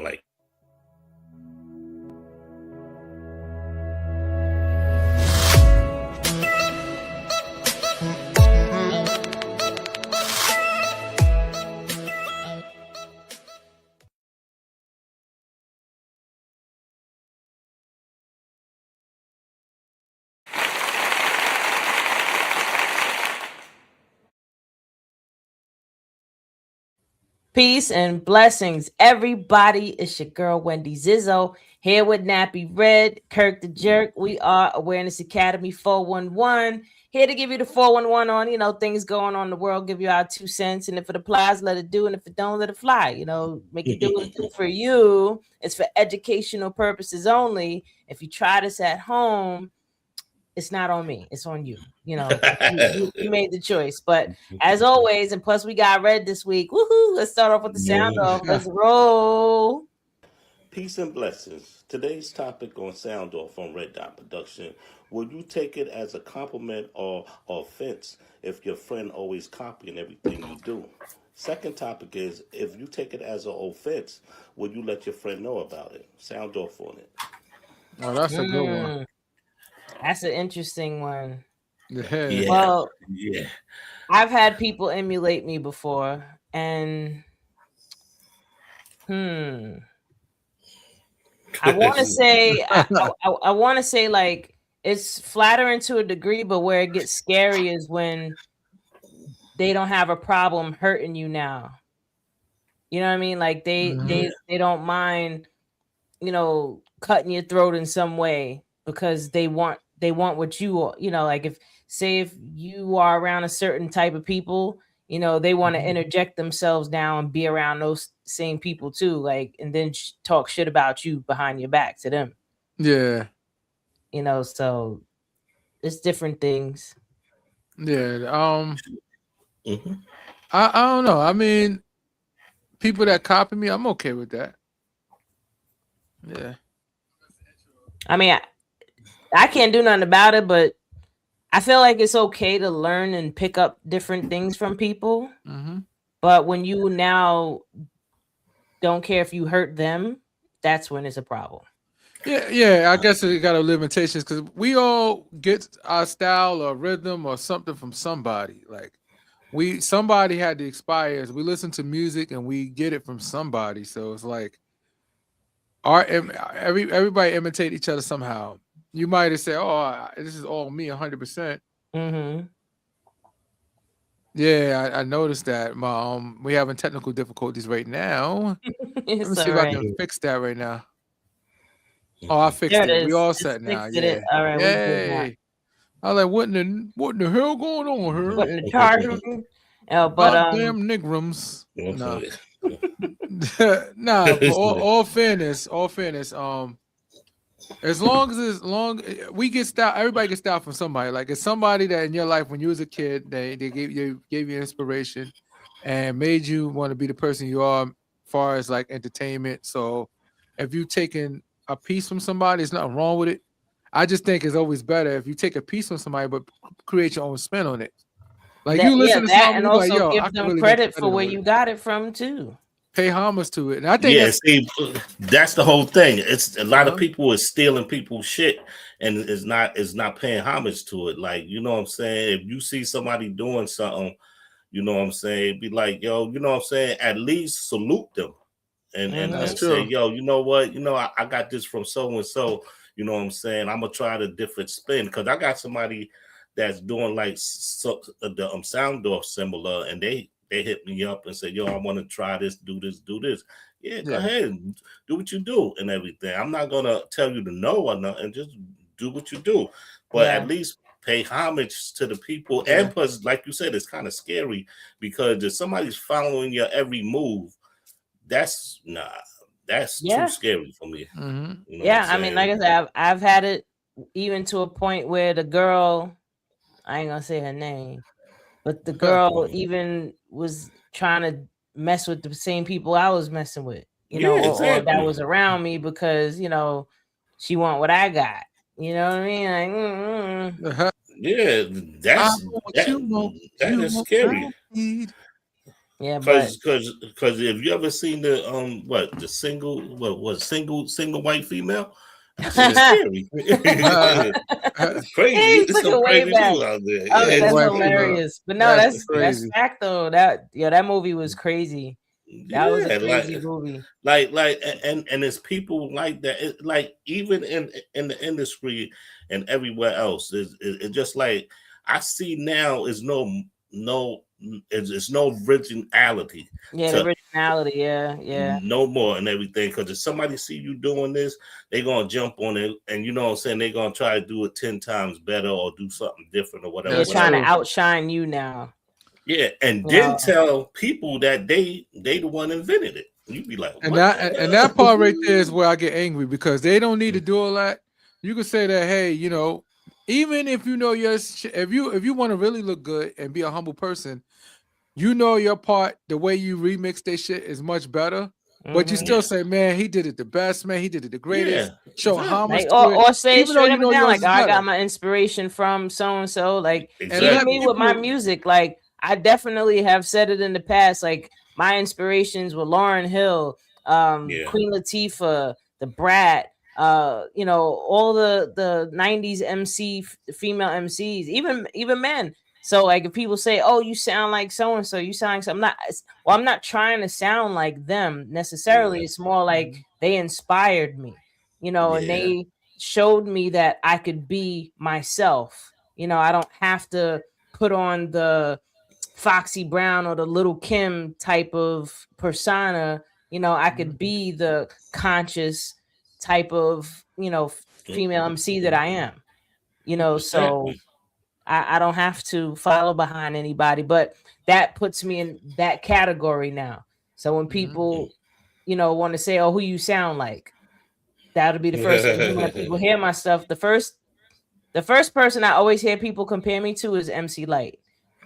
Like. Peace and blessings, everybody. It's your girl Wendy Zizzo here with Nappy Red, Kirk the Jerk. We are Awareness Academy 411. Here to give you the 411 on, things going on in the world, give you our 2 cents. And if it applies, let it do. And if it don't, let it fly. Make it do what it do for you. It's for educational purposes only. If you try this at home, it's not on me. It's on you. You made the choice. But as always, and plus we got Red this week. Woohoo! Let's start off with the sound off. Let's roll. Peace and blessings. Today's topic on Sound Off on Red Dot Production. Will you take it as a compliment or offense if your friend always copying everything you do? Second topic is if you take it as an offense, will you let your friend know about it? Sound off on it. Oh, that's a good one. That's an interesting one. Yeah. Well, yeah. I've had people emulate me before, and I want to say, I want to say, like, it's flattering to a degree, but where it gets scary is when they don't have a problem hurting you now. You know what I mean? Like they don't mind, cutting your throat in some way because they want what you like if you are around a certain type of people, they want to interject themselves now and be around those same people too, like, and then talk shit about you behind your back to them. Yeah. So it's different things. Yeah. I don't know. I mean, people that copy me, I'm okay with that. Yeah. I mean, I can't do nothing about it, but I feel like it's okay to learn and pick up different things from people. But when you now don't care if you hurt them, that's when it's a problem. Yeah. I guess it got limitations because we all get our style or rhythm or something from somebody. Like somebody had the expires. We listen to music and we get it from somebody. So it's like everybody imitate each other somehow. You might have said, "Oh, this is all me, 100%." Yeah, I noticed that. We having technical difficulties right now. Let me see if I can fix that right now. Oh, I fixed it. We all set now. Yeah. All right. Yay. I was like, what in the hell going on here? What in the charge? But damn Negrams. No. Nah, but all fairness, as long we get style, everybody gets style from somebody. Like it's somebody that in your life when you was a kid, they gave you inspiration and made you want to be the person you are as far as like entertainment. So if you taking a piece from somebody, there's nothing wrong with it. I just think it's always better if you take a piece from somebody but create your own spin on it. Like you listen to something and also like, yo, give I them really credit for where you got it from too. Pay homage to it. And I think that's the whole thing. It's a lot of people is stealing people's shit and is not paying homage to it. Like, you know what I'm saying? If you see somebody doing something, you know what I'm saying, be like, yo, you know what I'm saying, at least salute them and say, yo, you know what, I got this from so and so, you know what I'm saying? I'm gonna try the different spin because I got somebody that's doing like the sound off similar, and they hit me up and said, yo, I want to try this, do this. Yeah, go ahead, do what you do and everything. I'm not gonna tell you to know or nothing, just do what you do. But at least pay homage to the people. And plus, like you said, it's kind of scary because if somebody's following your every move, that's too scary for me. I mean, like I said, I've had it even to a point where the girl, I ain't gonna say her name, but the girl even was trying to mess with the same people I was messing with, or that was around me because, she want what I got. You know what I mean? Like, yeah, that is scary. Yeah, but Because if you ever seen the single white female, that shit is scary. It's crazy. he It's took some it way crazy back. people out there. Oh, Yeah, that's White female. hilarious. But no, That's that's crazy. fact though. That movie was crazy. That was a crazy like movie. and it's people like that. Like even in the industry and everywhere else, it's just like I see now is it's no originality. Yeah, the originality. Yeah. No more and everything. Because if somebody see you doing this, they're gonna jump on it, and you know what I'm saying, they're gonna try to do it 10 times better or do something different or whatever. They're trying to true. outshine you now. Yeah, and then tell people that they the one invented it. You be like, and that part right there is where I get angry, because they don't need to do all that. You can say that, hey, you know, even if you know if you want to really look good and be a humble person, you know your part, the way you remix their shit is much better. But you still say, man, he did it the best, man. He did it the greatest. Yeah, Show homage like, or say even though straight you up know and down, yours like, is I got better. my inspiration from so and so. Like, exactly. even me with my music, like, I definitely have said it in the past. Like, my inspirations were Lauryn Hill, Queen Latifah, The Brat, you know, all the 90s female MCs, even men. So like if people say, "Oh, you sound like so and so," you sound like something. I'm not trying to sound like them necessarily. Yeah. It's more like they inspired me, you know, and they showed me that I could be myself. You know, I don't have to put on the Foxy Brown or the Little Kim type of persona. You know, I could be the conscious type of, you know, female MC that I am. You know, so I don't have to follow behind anybody, but that puts me in that category now. So when people, you know, want to say, "Oh, who you sound like," that'll be the first thing. When people hear my stuff, the first person I always hear people compare me to is MC Lyte,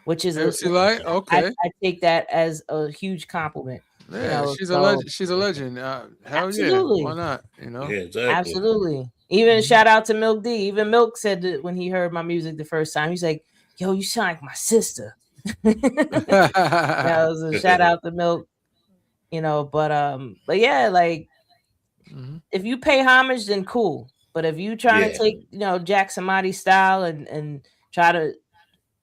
which is MC Lyte. Okay, I take that as a huge compliment. Yeah, you know, she's a legend. She's a legend. Hell absolutely. Yeah, why not? You know, exactly. Absolutely. Even shout out to Milk D. Even Milk said that when he heard my music the first time, he's like, "Yo, you sound like my sister." That was a shout out to Milk. You know, but yeah, like if you pay homage, then cool. But if you trying to take, you know, Jack Somebody style and try to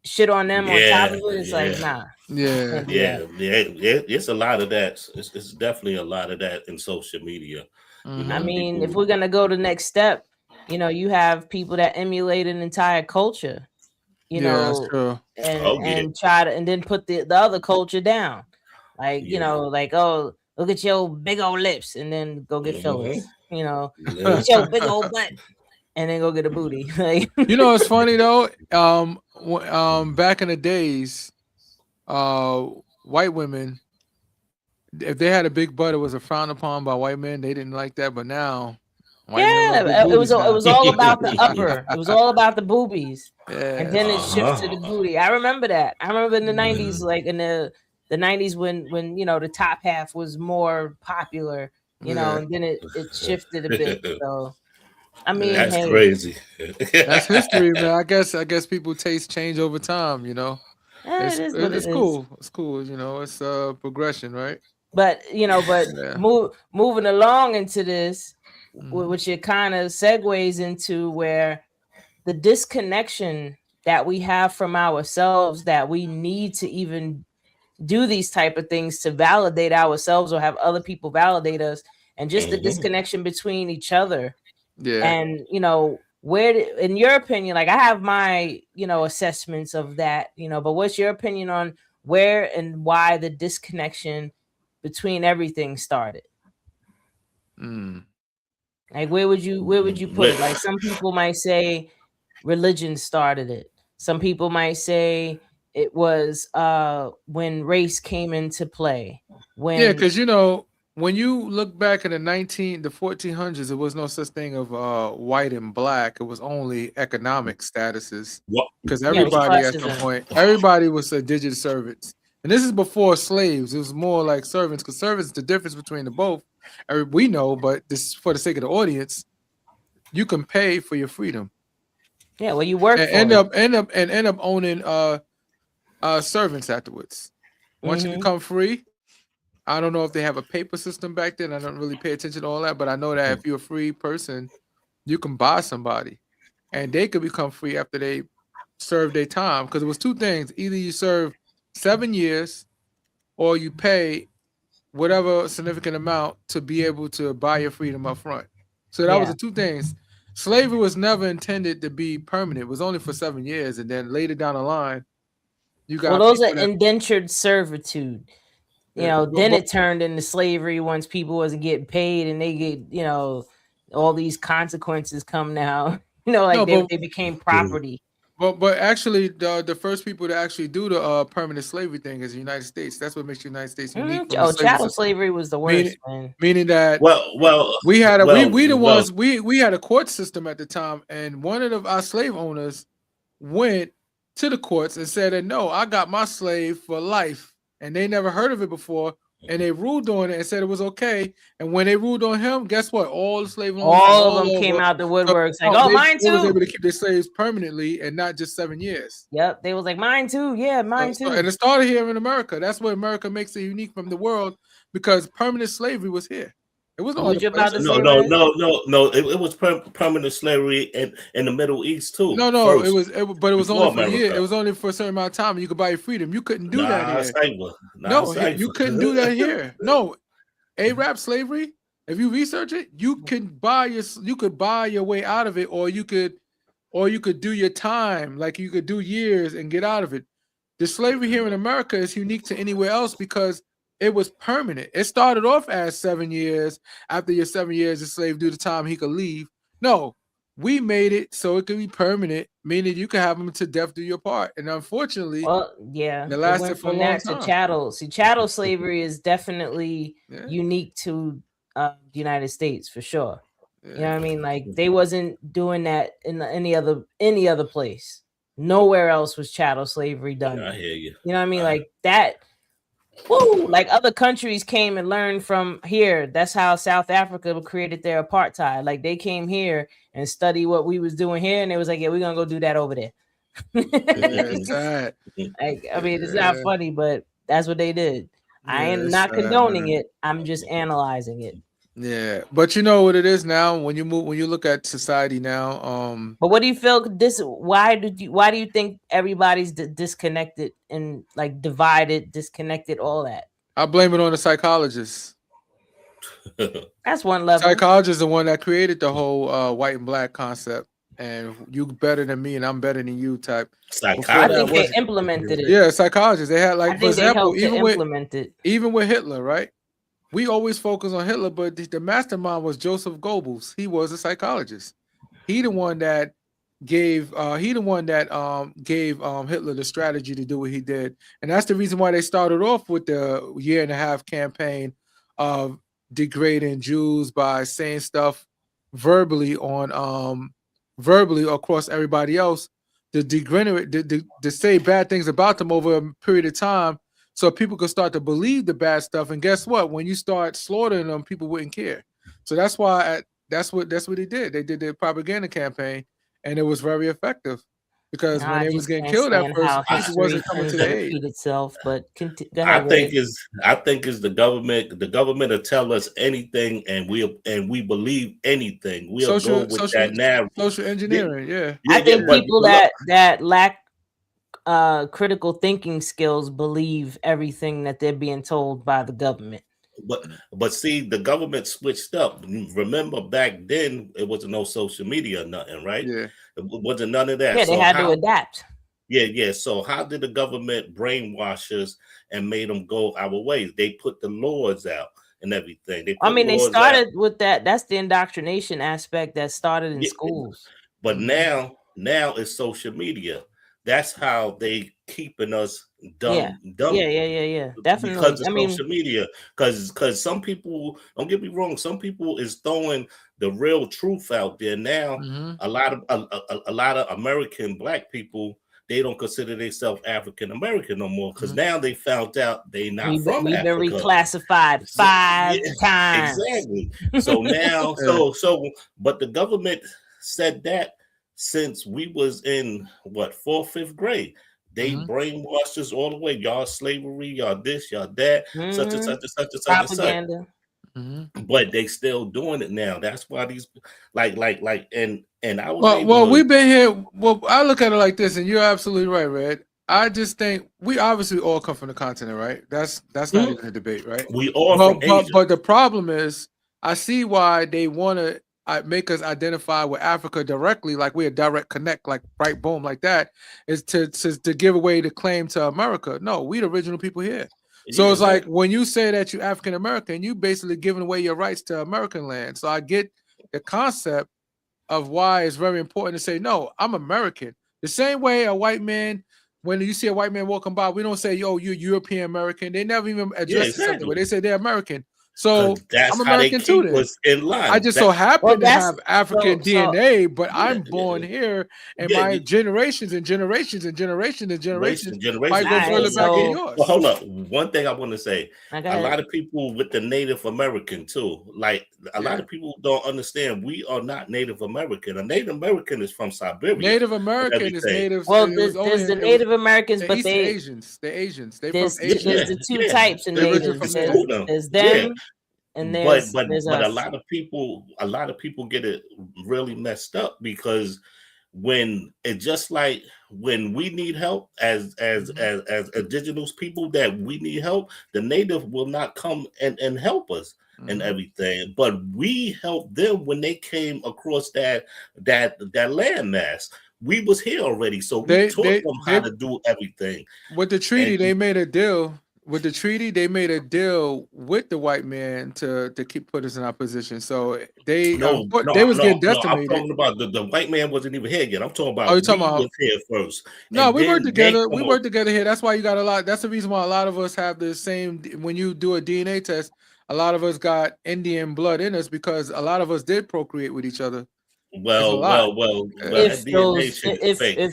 shit on them on top of it, it's like, nah. Yeah. It's a lot of that. It's definitely a lot of that in social media. You know, I mean, if we're gonna go to the next step, you know, you have people that emulate an entire culture, you know, that's true. and try to and then put the other culture down. Like, you know, like, oh, look at your big old lips, and then go get fillers. You know, look at your big old butt, and then go get a booty. You know, it's funny though. Back in the days, white women, if they had a big butt, it was a frown upon by white men. They didn't like that, but now, it was all about the upper. It was all about the boobies, and then it shifted to the booty. I remember that. I remember in the 90s, like in the 90s when you know the top half was more popular, you know, and then it shifted a bit. So I mean, that's crazy. That's history, man. I guess people taste change over time, you know. It's cool. It's cool, you know. It's progression, right? But you know, moving along into this, which it kind of segues into where the disconnection that we have from ourselves, that we need to even do these type of things to validate ourselves or have other people validate us, and just the disconnection between each other. And you know, where in your opinion, like I have my, you know, assessments of that, you know, but what's your opinion on where and why the disconnection between everything started? Like where would you put it? Like some people might say religion started it. Some people might say it was when race came into play. Because you know, when you look back in the 1400s, there was no such thing of white and black. It was only economic statuses. Because everybody at some point, everybody was a digital servants. And this is before slaves. It was more like servants, because servants, the difference between the both, we know, but this for the sake of the audience, you can pay for your freedom. Yeah, well, you work and for end up owning servants afterwards. Once you Mhm. become free, I don't know if they have a paper system back then. I don't really pay attention to all that, but I know that if you're a free person, you can buy somebody, and they could become free after they serve their time. Because it was two things: either you serve 7 years, or you pay whatever significant amount to be able to buy your freedom up front. So that was Yeah. the two things. Slavery was never intended to be permanent. It was only for 7 years, and then later down the line, you Well, got those are people that indentured servitude. You yeah, know, but, then it turned into slavery once people wasn't getting paid and they get, you know, all these consequences come now. You know, like no, they became property. but actually, the first people to actually do the permanent slavery thing is the United States. That's what makes the United States unique from the Oh, slavery chattel system. slavery was the Meaning, worst, man. meaning that Well, we had a well, we the well. ones we had a court system at the time, and one of our slave owners went to the courts and said that no, I got my slave for life, and they never heard of it before, and they ruled on it and said it was okay. And when they ruled on him, guess what? All the slave owners from All of all them came over, out the woodworks like, no, oh, mine they was too. able to keep their slaves permanently and not just 7 years. Yep, they was like, mine too. Yeah, mine too. And it started here in America. That's what America makes it unique from the world, because permanent slavery was here. It was no What other you about place. to say, Red? No. It was permanent slavery in the Middle East too. No, first, but it was before only for a year. America. It was only for a certain amount of time. You could buy your freedom. You couldn't do that here. Saber. No, you couldn't do that here. No, Arab slavery. If you research it, you could buy your way out of it, or you could do your time. Like you could do years and get out of it. The slavery here in America is unique to anywhere else because it was permanent. It started off as 7 years. After your 7 years, the slave do the time he could leave. No, we made it so it could be permanent, meaning you could have them to death, do your part. And unfortunately, Well, yeah, it it lasted went for a from long that to time. chattel. See, chattel slavery is definitely Yeah. unique to the United States for sure. Yeah. You know what I mean? Like they wasn't doing that in any other place. Nowhere else was chattel slavery done. I hear you. You know what I mean? Like that. Woo, like other countries came and learned from here. That's how South Africa created their apartheid. Like they came here and studied what we was doing here, and it was like, yeah, we're gonna go do that over there. Yeah, it's sad. Like, I mean, it's not funny, but that's what they did. I am it's not sad, condoning man. it. I'm just analyzing it. Yeah, but you know what it is now when you look at society now. But what do you feel why do you think everybody's disconnected and like divided, disconnected, all that? I blame it on the psychologists. That's one level. Psychologists are the one that created the whole white and black concept, and you better than me and I'm better than you type. I think they implemented it. Yeah, psychologists. They had, like, for example, even with Hitler, right? We always focus on Hitler, but the mastermind was Joseph Goebbels. He was a psychologist. He the one that gave Hitler the strategy to do what he did, and that's the reason why they started off with the 1.5-year campaign of degrading Jews by saying stuff verbally across everybody else, to say bad things about them over a period of time, so people could start to believe the bad stuff. And guess what? When you start slaughtering them, people wouldn't care. So that's why that's what they did. They did the propaganda campaign, and it was very effective because when it was getting killed at first, it wasn't coming to the aid. Itself, but I think is the government. The government will tell us anything, and we believe anything. We'll go with that narrative. Social engineering, yeah. I think people that lack critical thinking skills believe everything that they're being told by the government. But see, the government switched up. Remember back then it wasn't no social media or nothing, right? Yeah. It wasn't none of that. Yeah, they had to adapt. Yeah. So how did the government brainwash us and made them go our ways? They put the laws out and everything. They started with that. That's the indoctrination aspect that started in schools. But now it's social media. That's how they keeping us dumb. Yeah. Definitely. Because of social media. Because some people, don't get me wrong, some people is throwing the real truth out there now. Mm-hmm. A lot of American black people, they don't consider themselves African American no more because now they found out they not from We've Africa. Been reclassified 5 times. Exactly. So now, but the government said that since we was in 4th, 5th grade. They brainwashed us all the way. Y'all slavery, y'all this, y'all that, such and such and such and such and such. Propaganda. But they still doing it now. That's why these and I was well, we've been here. Well, I look at it like this, and you're absolutely right, Red. I just think we obviously all come from the continent, right? That's not even a debate, right? We all from Asia. But the problem is, I see why they want to make us identify with Africa directly, like we're a direct connect, like right, boom, like that, is to give away the claim to America. No, we the original people here. So it's like when you say that you're African American, you basically giving away your rights to American land. So I get the concept of why it's very important to say, no, I'm American. The same way a white man, when you see a white man walking by, we don't say, yo, you're European American. They never even address it something where they say they're American. So that's I'm American too. Then in line. I just so happen to have African DNA, but I'm born here, and my generations and generations and generations and generations might go further back than yours. Well, hold up. One thing I want to say: a lot of people with the Native American too, like a lot of people don't understand. We are not Native American. A Native American is from Siberia. Native American is Native. Well, there's the Native Americans, but they Asians. The Asians. They from Asia. There's the two types of natives. There's them. And there's a lot of people get it really messed up because when it's just like when we need help as indigenous people that we need help, the native will not come and help us and everything. But we helped them when they came across that landmass. We was here already, so we taught them how to do everything. With the treaty, they made a deal. With the treaty, they made a deal with the white man to put us in our position. So they was getting decimated. I'm talking about the white man wasn't even here yet. I'm talking about was here first. No, we worked together. We worked together here. That's why you got a lot. That's the reason why a lot of us have the same. When you do a DNA test, a lot of us got Indian blood in us because a lot of us did procreate with each other. Well. If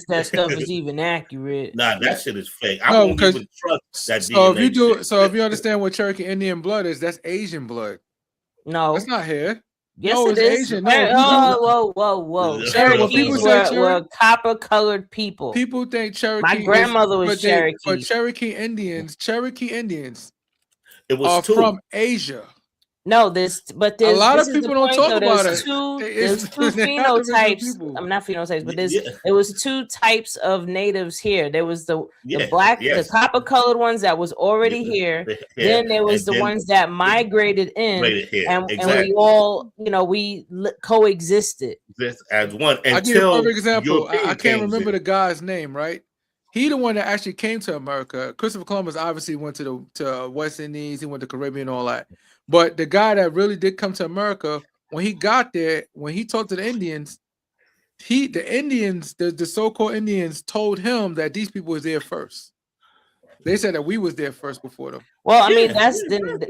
that stuff is even accurate, that shit is fake. I won't even trust that. So if you understand what Cherokee Indian blood is, that's Asian blood. No, it's not here. Yes, no, it is. Asian. No, whoa. Cherokees were copper-colored people. People think Cherokee. My grandmother was Cherokee. But Cherokee Indians, it was from Asia. No, there's a lot of people don't talk about it. There's two phenotypes. I'm not phenotypes, but there was two types of natives here. There was the black, the copper colored ones that was already here. Then there was the ones that migrated in, and we all, we coexisted as one. I'll give you a perfect example. I can't remember the guy's name, right? He the one that actually came to America. Christopher Columbus obviously went to West Indies. He went to Caribbean and all that. But the guy that really did come to America, when he got there, when he talked to the Indians, the so-called Indians told him that these people was there first. They said that we was there first before them. Well, I mean,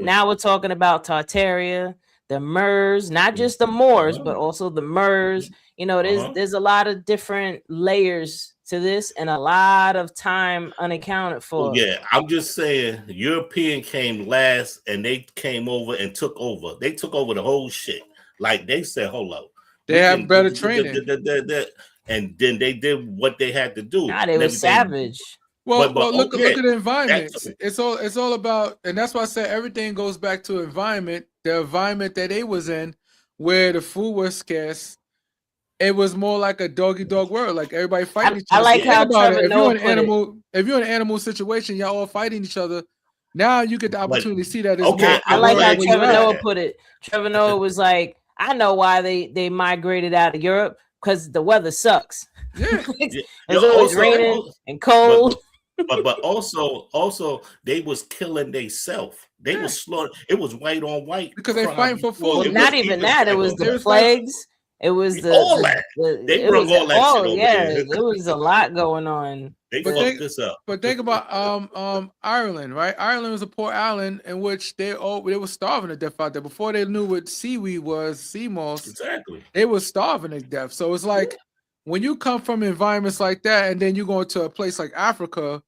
now we're talking about Tartaria, the Moors, not just the Moors, but also the Moors. There's a lot of different layers to this and a lot of time unaccounted for. Yeah, I'm just saying European came last and they came over and took over. They took over the whole shit. Like they said, hold up. They have better training. And then they did what they had to do. They were savage. Well, look at the environment. It's all about, and that's why I said everything goes back to environment. The environment that they was in, where the food was scarce. It was more like a dog-eat-dog world, like everybody fighting each other. I like how Trevor Noah put it. If you're in an animal situation, y'all all fighting each other. Now you get the opportunity to see that. I like how Trevor Noah put it. Trevor Noah was like, I know why they migrated out of Europe, because the weather sucks. Yeah. It's always raining and cold. But also they was killing themselves. They was slaughtering. It was white on white because they fighting for food. Well, not even that. It was the plagues. It was all that. They brought all that shit over there. There was a lot going on. They fucked this up. But think about Ireland, right? Ireland was a poor island in which they were starving to death out there. Before they knew what seaweed was, sea moss. Exactly. They were starving to death. So it's like when you come from environments like that, and then you go to a place like Africa,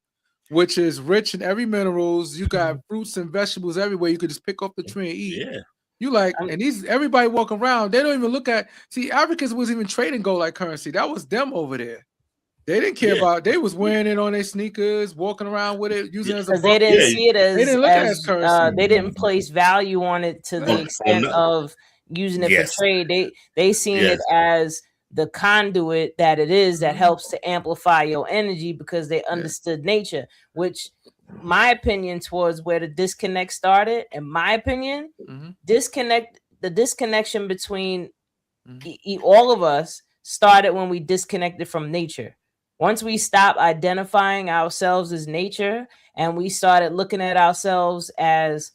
which is rich in every minerals, you got fruits and vegetables everywhere. You could just pick up the tree and eat. Yeah. You like, and everybody walking around, they don't even look at. See, Africans wasn't even trading gold like currency. That was them over there. They didn't care Yeah. about. They was wearing it on their sneakers, walking around with it, using it as a Because they didn't Yeah. see it as, They didn't look at it as currency. they didn't place value on it to the Oh, extent no. of using it Yes. for trade. They seen Yes. it as the conduit that it is that Mhm. helps to amplify your energy because they understood nature, which my opinion towards where the disconnect started, in my opinion, Mhm. the disconnection between Mhm. all of us started when we disconnected from nature. Once we stopped identifying ourselves as nature and we started looking at ourselves as,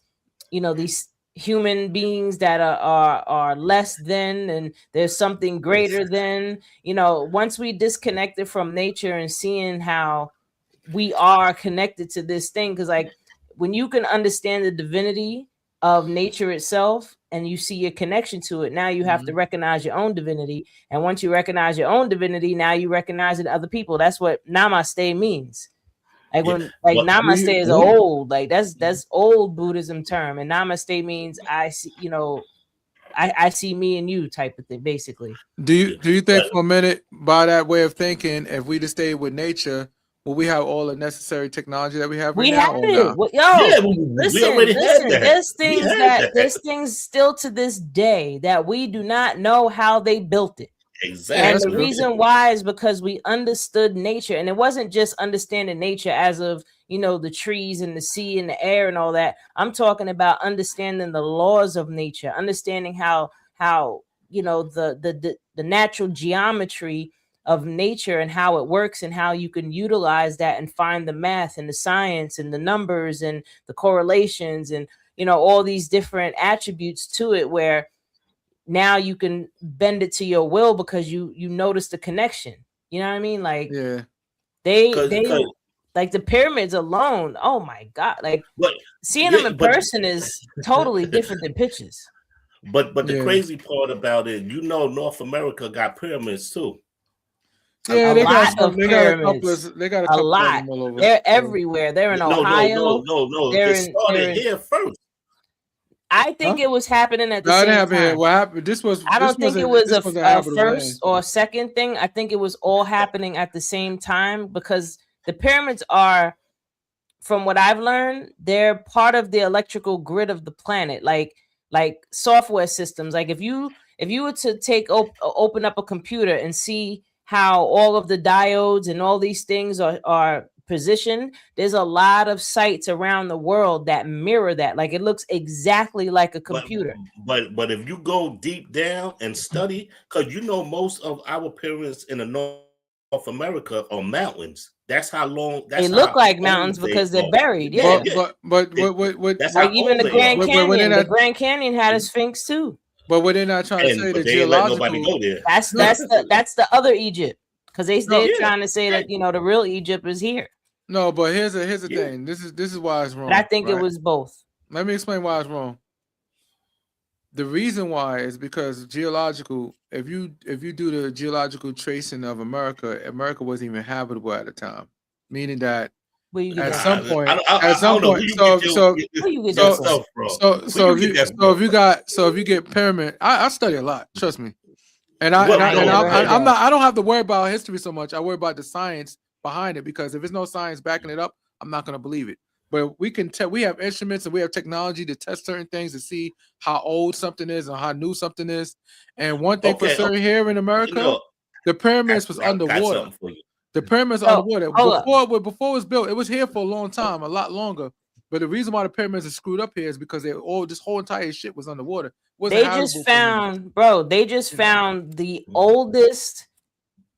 you know, these human beings that are less than, and there's something greater than, you know, once we disconnected from nature and seeing how we are connected to this thing, because like when you can understand the divinity of nature itself and you see your connection to it, now you have to recognize your own divinity, and once you recognize your own divinity, now you recognize it in other people. That's what namaste means. Like Yeah. when like But namaste is we- old, like that's old Buddhism term, and namaste means I see, you know, I see me and you type of thing, basically. Do you think But- for a minute, by that way of thinking, if we just stayed with nature, will we have all the necessary technology that we have right We now? have or it. not? Yo, Yeah, we listen, already had that. There's We things had that. there's things still to this day that we do not know how they built it. Exactly. And the that's reason why is because we understood nature, and it wasn't just understanding nature as of, you know, the trees and the sea and the air and all that. I'm talking about understanding the laws of nature, understanding how you know the natural geometry of nature and how it works and how you can utilize that and find the math and the science and the numbers and the correlations and, you know, all these different attributes to it, where now you can bend it to your will because you notice the connection. You know what I mean? Like yeah. they 'Cause- like the pyramids alone. Oh my god! Like But seeing yeah, them in but- person is totally different than pictures. But the Yeah. crazy part about it, you know, North America got pyramids too. Yeah, A they got lot some. of They got a couple pyramids. of. They got a A couple of lot. them all over. They're So- everywhere. They're in No. Ohio. They're It started here first. I think Huh? it was happening at the No, it same didn't happen here. time. What happened? This was. I don't think it was a habitable first land. or second thing. I think it was all happening at the same time, because the pyramids are, from what I've learned, they're part of the electrical grid of the planet, like software systems. Like if you were to open up a computer and see how all of the diodes and all these things are positioned, there's a lot of sites around the world that mirror that. Like it looks exactly like a computer. But if you go deep down and study, because you know most of our pyramids in the North America are mountains. That's how long. That's They look how like old mountains they because they're are. buried. Yeah, Yeah. But It- what? That's Like how even old the they Grand are. But when Canyon, they're the not- Grand Canyon had a sphinx too. But what they're not trying to say, But the they ain't let nobody geological. go there. That's the other Egypt, because they're Yeah. trying to say that, you know, the real Egypt is here, No, but here's the Yeah. thing. This is why it's wrong. but I think it right? was both. Let me explain why it's wrong. The reason why is because geological. If you do the geological tracing of America, America wasn't even habitable at the time, meaning that Where you get at that some from? point, I at some don't know point, where you so get Where you get your that from? stuff from. so Where you get that if you get pyramid, I study a lot. Trust me, and I Well, and, I, no, and no, I'm no. not. I don't have to worry about history so much. I worry about the science behind it, because if there's no science backing it up, I'm not going to believe it. But we can tell. We have instruments and we have technology to test certain things to see how old something is and how new something is. And one thing for Okay, certain here in America, No, the pyramids was I got underwater. something for you. The pyramids So, underwater. hold up. Before it was built, it was here for a long time, a lot longer. But the reason why the pyramids are screwed up here is because this whole entire shit was underwater. It wasn't They habitable just for humans. found, bro. They just found the oldest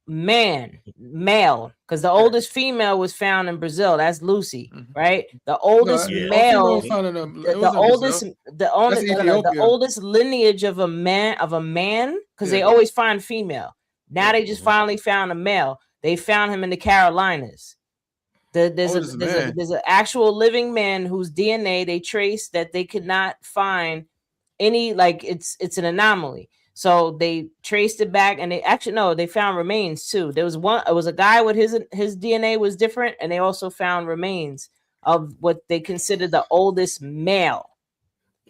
male, because the oldest female was found in Brazil. That's Lucy, Mhm. right? The oldest Yeah. male, Found in them. the oldest, the Ethiopia. oldest lineage of a man, because they Yeah. always find female. Now they just Mhm. finally found a male. They found him in the Carolinas. There's Oldest man. an actual living man whose DNA they traced that they could not find any, like it's an anomaly. So they traced it back, and they found remains too. It was a guy with his DNA was different, and they also found remains of what they considered the oldest male,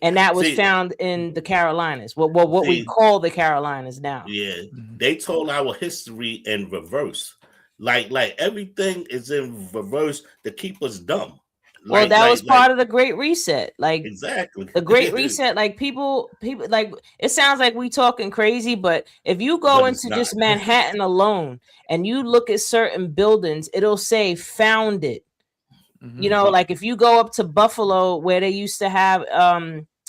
and that was See- found in the Carolinas. What we See- call the Carolinas now. Yeah, they told our history in reverse. Like everything is in reverse to keep us dumb. Well, that was part of the Great Reset. Like exactly the Great Reset, like people like it sounds like we talking crazy, but if you go into just Manhattan alone and you look at certain buildings, it'll say founded. You know, like if you go up to Buffalo where they used to have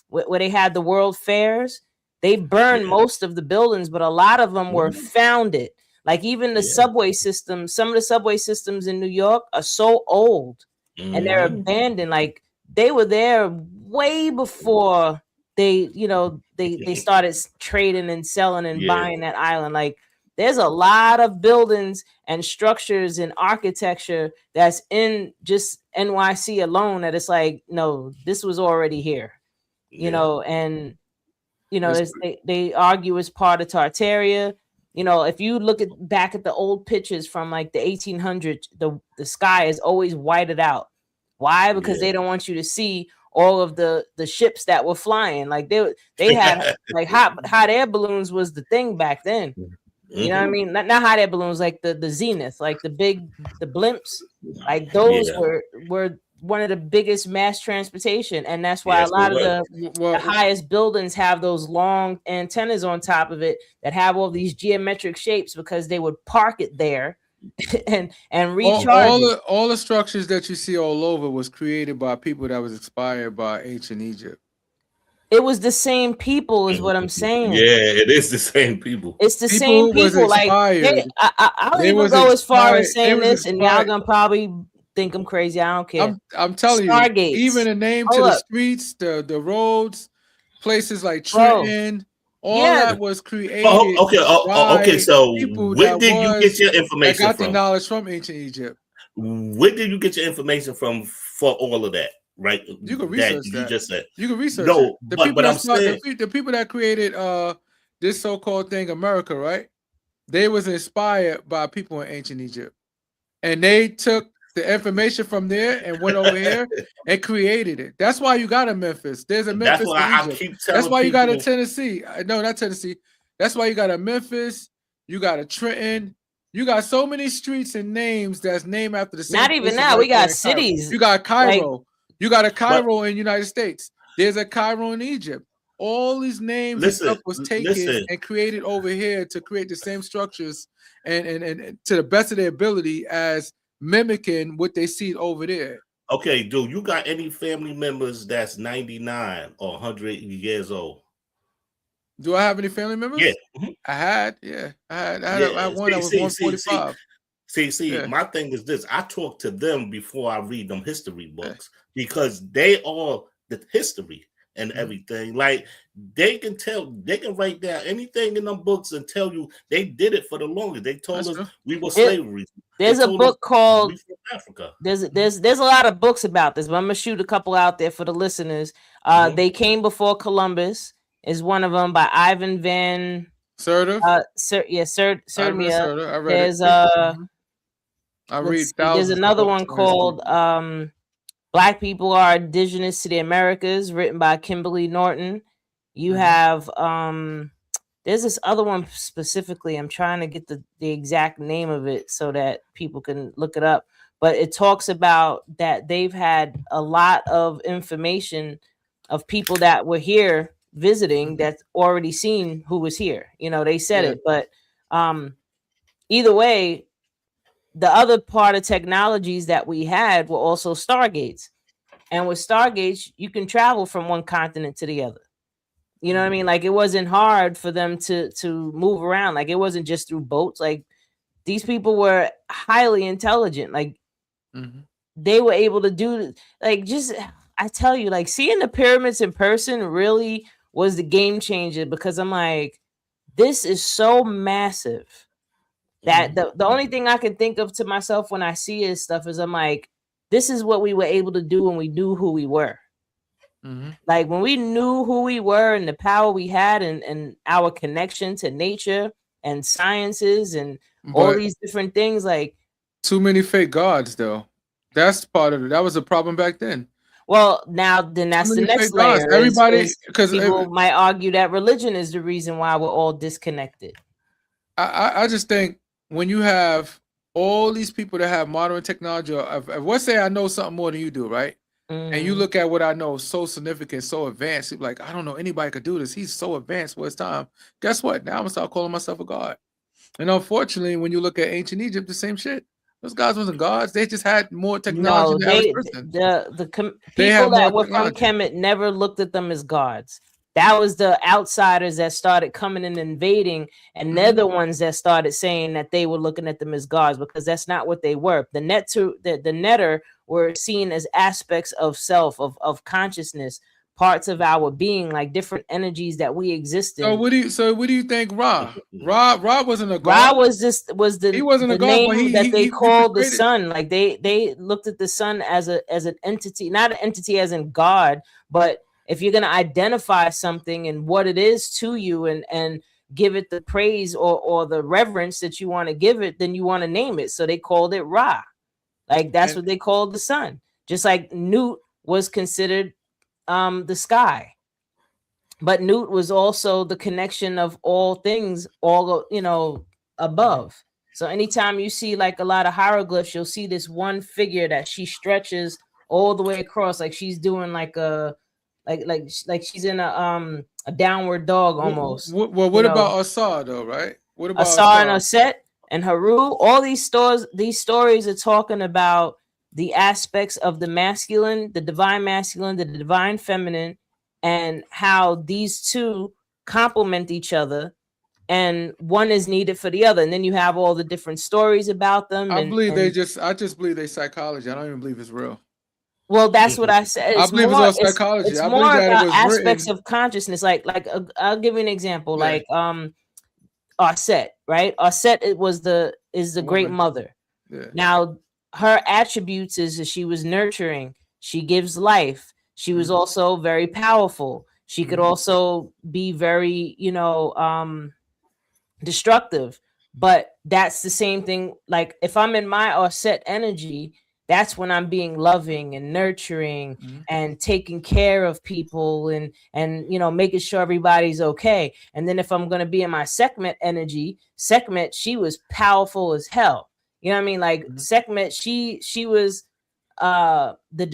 where they had the World Fairs, they burned most of the buildings, but a lot of them were founded. Like even the subway system, some of the subway systems in New York are so old and they're abandoned. Like they were there way before they, you know, they started trading and selling and buying that island. Like there's a lot of buildings and structures and architecture that's in just NYC alone that it's like, no, this was already here, you know, and you know, they argue it's part of Tartaria. You know, if you look back at the old pictures from like the 1800s, the sky is always whited out. Why? Because they don't want you to see all of the ships that were flying. Like they had like hot air balloons was the thing back then. You know what I mean? Not hot air balloons, like the Zenith, like the blimps, like those were one of the biggest mass transportation, and that's why a lot of the highest buildings have those long antennas on top of it that have all these geometric shapes because they would park it there and recharge all the structures that you see all over was created by people that was inspired by ancient Egypt. It was the same people, is what I'm saying. Yeah, it is the same people. It's the same people. Like I'll even go as far as saying this, and y'all gonna probably think I'm crazy. I don't care. I'm telling you, even the name to the streets, the roads, places like Trenton, all that was created. Okay. So where did you get your information from? I got the knowledge from ancient Egypt. Where did you get your information from for all of that? Right, you can research that. You just said you can research. No, but I'm saying the people that created this so-called thing, America, right? They was inspired by people in ancient Egypt, and they took the information from there and went over here and created it. That's why you got a Memphis. There's a Memphis. That's why I keep telling That's why you people. got a Tennessee. No, not Tennessee. That's why you got a Memphis. You got a Trenton. You got so many streets and names that's named after the same. Not even now. We got cities. You got Cairo. You got a Cairo in the United States. There's a Cairo in Egypt. All these names and stuff was taken and created over here to create the same structures and to the best of their ability as mimicking what they see over there. Okay, dude, you got any family members that's 99 or 100 years old? Do I have any family members? Yeah. I had one that was 145. See, my thing is this. I talk to them before I read them history books because they are the history and everything. Like they can write down anything in them books and tell you they did it for the longest. They told us we were slavery. There's a book called Africa. There's a lot of books about this, but I'm gonna shoot a couple out there for the listeners. They Came Before Columbus is one of them by Ivan Van Serta. Serta. I read There's there's another one called Black People Are Indigenous to the Americas, written by Kimberly Norton. You have there's this other one specifically. I'm trying to get the exact name of it so that people can look it up. But it talks about that they've had a lot of information of people that were here visiting that's already seen who was here. You know, they said it, but either way, the other part of technologies that we had were also stargates. And with stargates, you can travel from one continent to the other. You know what I mean? Like it wasn't hard for them to move around. Like it wasn't just through boats. Like these people were highly intelligent. Like they were able to do like I tell you, like seeing the pyramids in person really was the game changer because I'm like, this is so massive. That the only thing I can think of to myself when I see his stuff is I'm like, this is what we were able to do when we knew who we were. Like when we knew who we were and the power we had and our connection to nature and sciences and all these different things. Like too many fake gods, though. That's part of it. That was a problem back then. Well, then that's the next layer. Everybody, because people might argue that religion is the reason why we're all disconnected. I just think when you have all these people that have modern technology, if let's say I know something more than you do, right? And you look at what I know, so significant, so advanced. You're like, I don't know anybody could do this. He's so advanced for his time. Guess what? Now I'm gonna start calling myself a god. And unfortunately, when you look at ancient Egypt, the same shit. Those guys wasn't gods. They just had more technology No, than the average person. People that were from Kemet never looked at them as gods. That was the outsiders that started coming and invading, and they're the ones that started saying that they were looking at them as gods, because that's not what they were. The Netter were seen as aspects of self, of consciousness, parts of our being, like different energies that we exist in. So what do you think, Ra? Ra wasn't a god. Ra was the he wasn't the a god, name but he that they called the created... sun. Like they looked at the sun as an entity, not an entity as in God, but if you're going to identify something and what it is to you and give it the praise or the reverence that you want to give it, then you want to name it. So they called it Ra. Like that's what they called the sun. Just like Nut was considered the sky. But Nut was also the connection of all things, all, above. So anytime you see like a lot of hieroglyphs, you'll see this one figure that she stretches all the way across, like she's doing like a like she's in a downward dog almost. What about Asar though, right? What about Asar and Aset and Haru? All these stories are talking about the aspects of the masculine, the divine feminine, and how these two complement each other, and one is needed for the other. And then you have all the different stories about them. I just believe they psychology. I don't even believe it's real. Well, that's what I said. I believe it's all psychology. It's more about aspects of consciousness. Like I'll give you an example. Yeah. Like Aset, right? Aset is the great mother. Yeah. Now her attributes is that she was nurturing. She gives life. She was also very powerful. She could also be very, destructive. But that's the same thing. Like if I'm in my Aset energy, that's when I'm being loving and nurturing and taking care of people and making sure everybody's okay. And then if I'm going to be in my Sekhmet energy, Sekhmet, she was powerful as hell. You know what I mean? Like Sekhmet, she was either the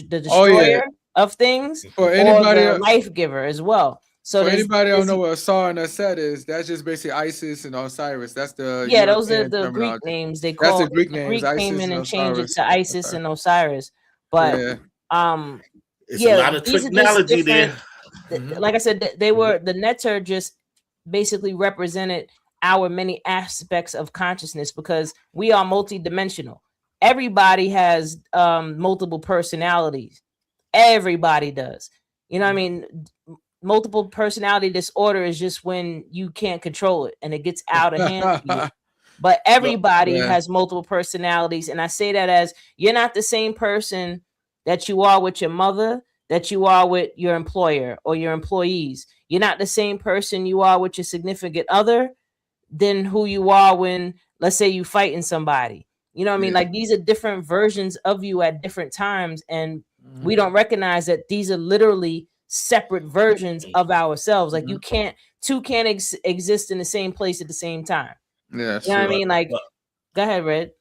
destroyer of things or the life giver as well. So for anybody don't know what Asar and Aset is, that's just basically Isis and Osiris. That's the those are the Greek names. They call the Greek names. Greek came in and changed it to Isis and Osiris. But it's a lot of technology there. Like I said, they were the Netter just basically represented our many aspects of consciousness, because we are multidimensional. Everybody has multiple personalities. Everybody does. You know what I mean? Multiple personality disorder is just when you can't control it and it gets out of hand. But everybody has multiple personalities. And I say that as you're not the same person that you are with your mother, that you are with your employer or your employees. You're not the same person you are with your significant other than who you are when, let's say, you fighting somebody. You know what I mean? Like these are different versions of you at different times. And we don't recognize that these are literally separate versions of ourselves. Like two can't exist in the same place at the same time. Yeah, you know what I mean? Like, go ahead, Red.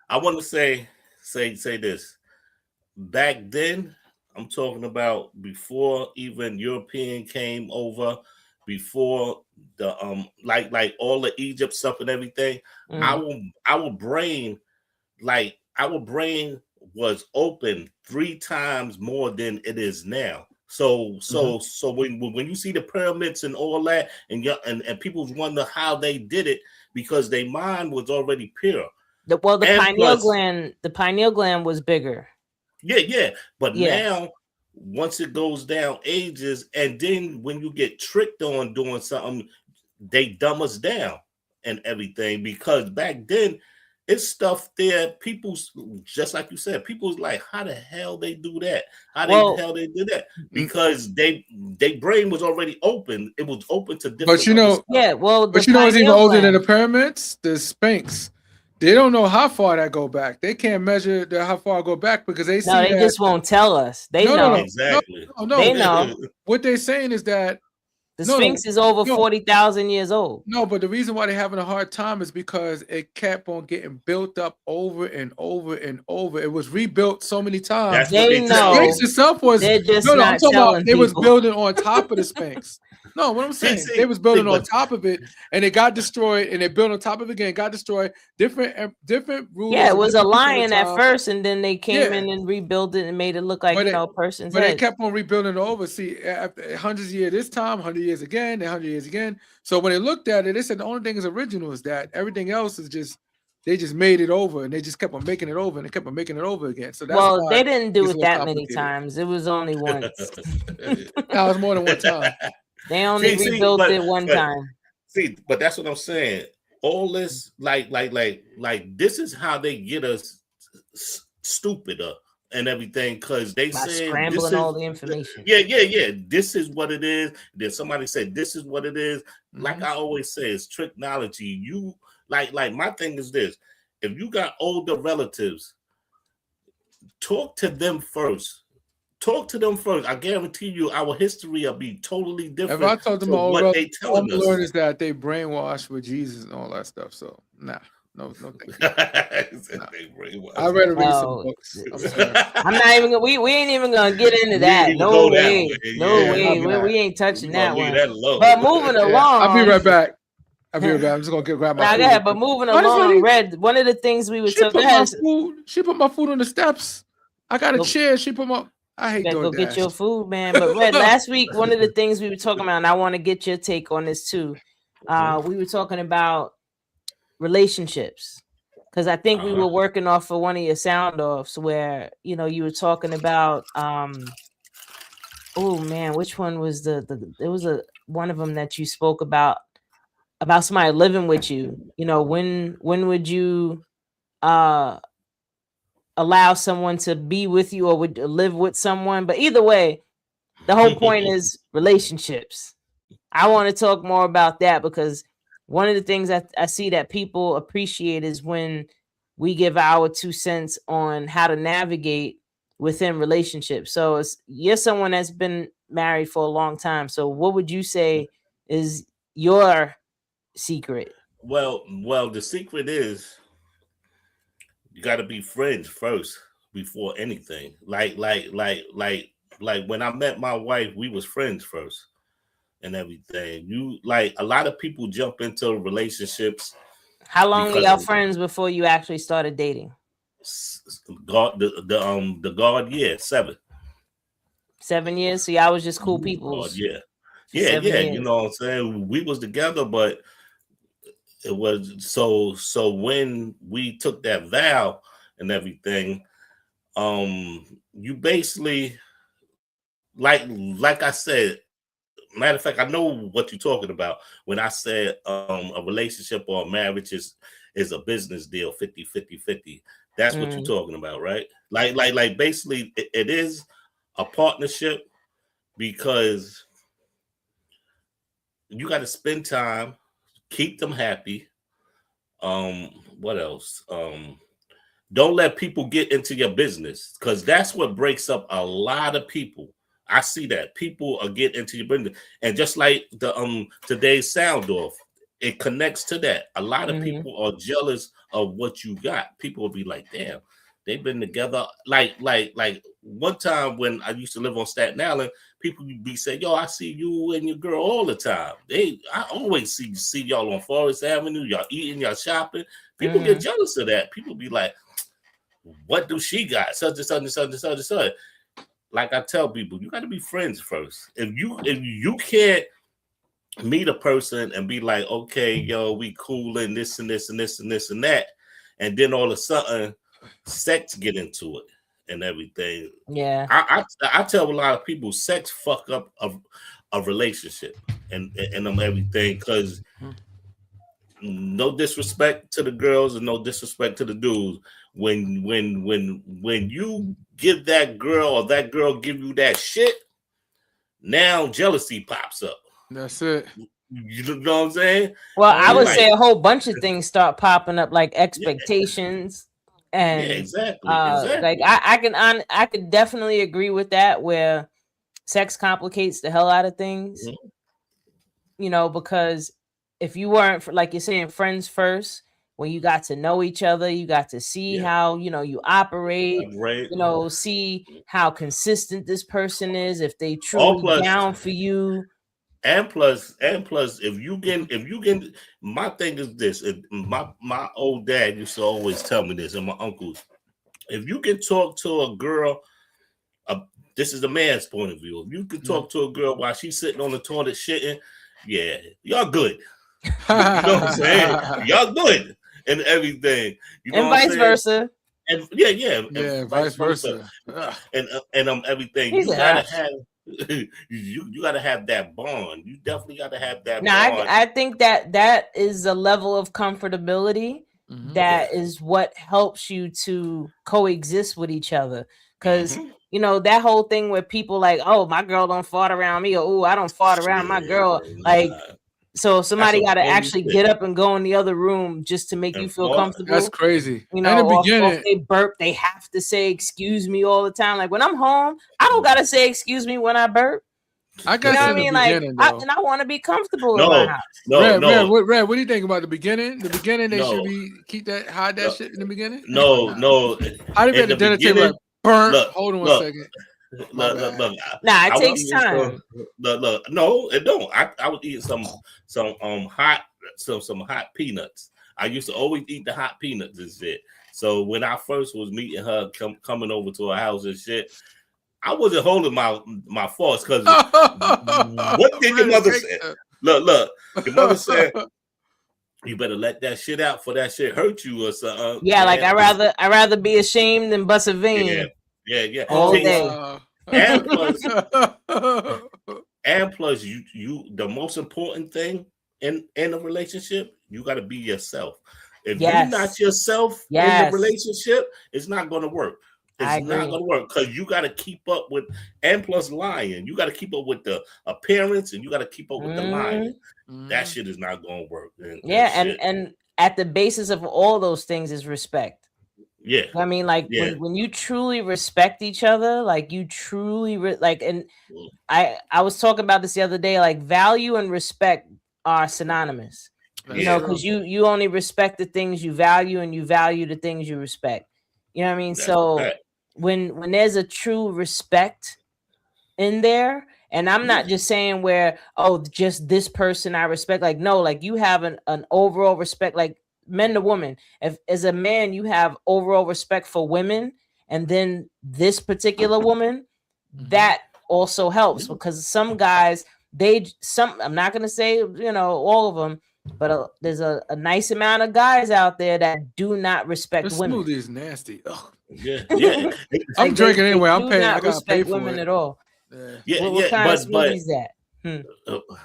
I want to say this. Back then, I'm talking about before even European came over, before the like all the Egypt stuff and everything. Our brain was open 3 times more than it is now. So when you see the pyramids and all that, and people wonder how they did it, because their mind was already pure. The pineal gland was bigger. Yeah. But now, once it goes down ages, and then when you get tricked on doing something, they dumb us down and everything. Because back then, it's stuff there. People's, just like you said, people's like, how the hell they do that? How the hell they do that? Because their brain was already open. It was open to different. But it's even older than the pyramids. The Sphinx. They don't know how far that go back. They can't measure how far I go back because they see. Just won't tell us. They know exactly. No. They know. What they're saying is that The No, Sphinx is over no. 40,000 years old. No, but the reason why they're having a hard time is because it kept on getting built up over and over and over. It was rebuilt so many times. That's what They they The know. Sphinx itself was They're just I'm not talking about telling they was people. building on top of the Sphinx. No, what I'm saying, See, they was building on but- top of it, and it got destroyed, and they built on top of it again, got destroyed. Different rules. Yeah, it and was a different people lion at time. first, and then they came Yeah. in and rebuilt it and made it look like But a person's But they head. kept on rebuilding it over. See, after hundreds of years this time, 100 years again, 100 years again. So when they looked at it, they said the only thing is original is that everything else is just they just made it over, and they just kept on making it over, and they kept on making it over again. So that's Well, why they didn't do it's it more that many complicated. times. It was only once. That was more than one time. They only See, rebuilt but- it one but- time. See, but that's what I'm saying. All this, like, this is how they get us stupider and everything, because they By say scrambling all the information. Yeah. This is what it is. Then somebody said this is what it is. Like Mhm. I always say, it's technology. You like my thing is this: if you got older relatives, talk to them first. Talk to them first. I guarantee you, our history will be totally different. If I told them to all, what they all I'm telling us. learning is that they brainwashed with Jesus and all that stuff. So no, thank you. I'd rather read some No. books. I'm sorry. I'm not even gonna, we ain't even gonna get into We that. ain't even No go that way. way. No Yeah, way. I'm not. We ain't touching that one. Low. But moving Yeah, along. I'll be right back. I'm just gonna grab my Now, food. go ahead. But moving Why does along, Lily- Red. One of the things we were She talking put my about. food. She put my food on the steps. I got a Nope. chair. She put my. I hate Gotta go DoorDash. get your food, man. But Red, last week, one of the things we were talking about, and I want to get your take on this too. We were talking about relationships, because I think we were working off of one of your sound offs where you were talking about oh man, which one was there was one of them that you spoke about somebody living with you. When would you allow someone to be with you or would live with someone? But either way, the whole point is relationships. I want to talk more about that, because one of the things that I see that people appreciate is when we give our 2 cents on how to navigate within relationships. So you're someone that's been married for a long time. So what would you say is your secret? Well, the secret is you got to be friends first before anything. Like when I met my wife, we was friends first and everything. A lot of people jump into relationships. How long were because y'all of- friends before you actually started dating? The guard, yeah, 7. 7 years. So y'all was just cool people. God, yeah. for 7 You years. know what I'm saying? We was together, but it was so when we took that vow and everything, you basically like I said, matter of fact, I know what you're talking about when I said a relationship or a marriage is a business deal, 50-50. That's what you're talking about, right? Like basically it is a partnership, because you got to spend time, keep them happy. What else? Don't let people get into your business, because that's what breaks up a lot of people. I see that people are getting into your business, and just like the today's sound off, it connects to that. A lot of people are jealous of what you got. People will be like, "Damn, they've been together." Like one time when I used to live on Staten Island, people would be saying, "Yo, I see you and your girl all the time." I always see y'all on Forest Avenue. Y'all eating, y'all shopping. People get jealous of that. People be like, "What do she got?" Such and such and such and such and such. Like I tell people, you got to be friends first. If you can't meet a person and be like, "Okay, yo, we cool and this and this and this and this and that," and then all of a sudden, sex get into it and everything. Yeah, I tell a lot of people, sex fuck up a relationship and everything, because no disrespect to the girls and no disrespect to the dudes. When you give that girl or that girl give you that shit, now jealousy pops up. That's it. You know what I'm saying? well, I would like- say a whole bunch of things start popping up, like expectations and Yeah, exactly. like I could definitely agree with that, where sex complicates the hell out of things. because if you weren't, like you're saying, friends first, when you got to know each other, you got to see how, you operate, Right. see how consistent this person is, if they All truly plus- down for you. And plus, if you get, my thing is this. My old dad used to always tell me this, and my uncles. If you can talk to a girl, this is the man's point of view. If you can talk to a girl while she's sitting on the toilet shitting, yeah, y'all good. You know what I'm saying? Y'all good and everything. You know And what I'm vice saying? versa. And yeah, vice versa. And everything. He's You an gotta ass. have you gotta have that bond. You definitely gotta have that No, bond. I think that is a level of comfortability that is what helps you to coexist with each other. Because that whole thing where people like, oh, my girl don't fart around me, or oh, I don't fart around my girl. Like, so somebody got to actually get up and go in the other room just to make you feel comfortable. That's crazy. In the or beginning, if they burp, they have to say excuse me all the time. Like when I'm home, I don't gotta say excuse me when I burp. I guess what I in mean? the beginning, though. I want to be comfortable in my house. Red, what do you think about the beginning? The beginning, they should hide that shit in the beginning. No. How do you make the dinner table like burnt? Hold on a second. Look. It takes time. Look. No, it don't. I would eat some hot peanuts. I used to always eat the hot peanuts and shit. So when I first was meeting her, coming over to her house and shit, I wasn't holding my force because what did your mother say? Look, your mother said you better let that shit out for that shit hurt you or something. Yeah, like I rather be ashamed than bust a vein. Yeah. All day. And plus, you the most important thing in a relationship, you got to be yourself. If you're not yourself in the relationship, it's not going to work. It's not going to work because you got to keep up with, and plus lying. You got to keep up with the appearance and you got to keep up with the lying. That shit is not going to work. And at the basis of all those things is respect. Yeah. I mean, like when you truly respect each other, like you truly and I was talking about this the other day, like value and respect are synonymous. Because you only respect the things you value and you value the things you respect. You know what I mean? So when there's a true respect in there, and I'm not just saying where, just this person I respect, like, no, like you have an overall respect, like men to women. If as a man, you have overall respect for women, and then this particular woman, that also helps because some guys, I'm not going to say, all of them, but there's a nice amount of guys out there that do not respect women. Smoothie is nasty. Ugh. Yeah. I'm drinking anyway. I'm paying. I gotta pay for women it at all. What kind of smoothie is that?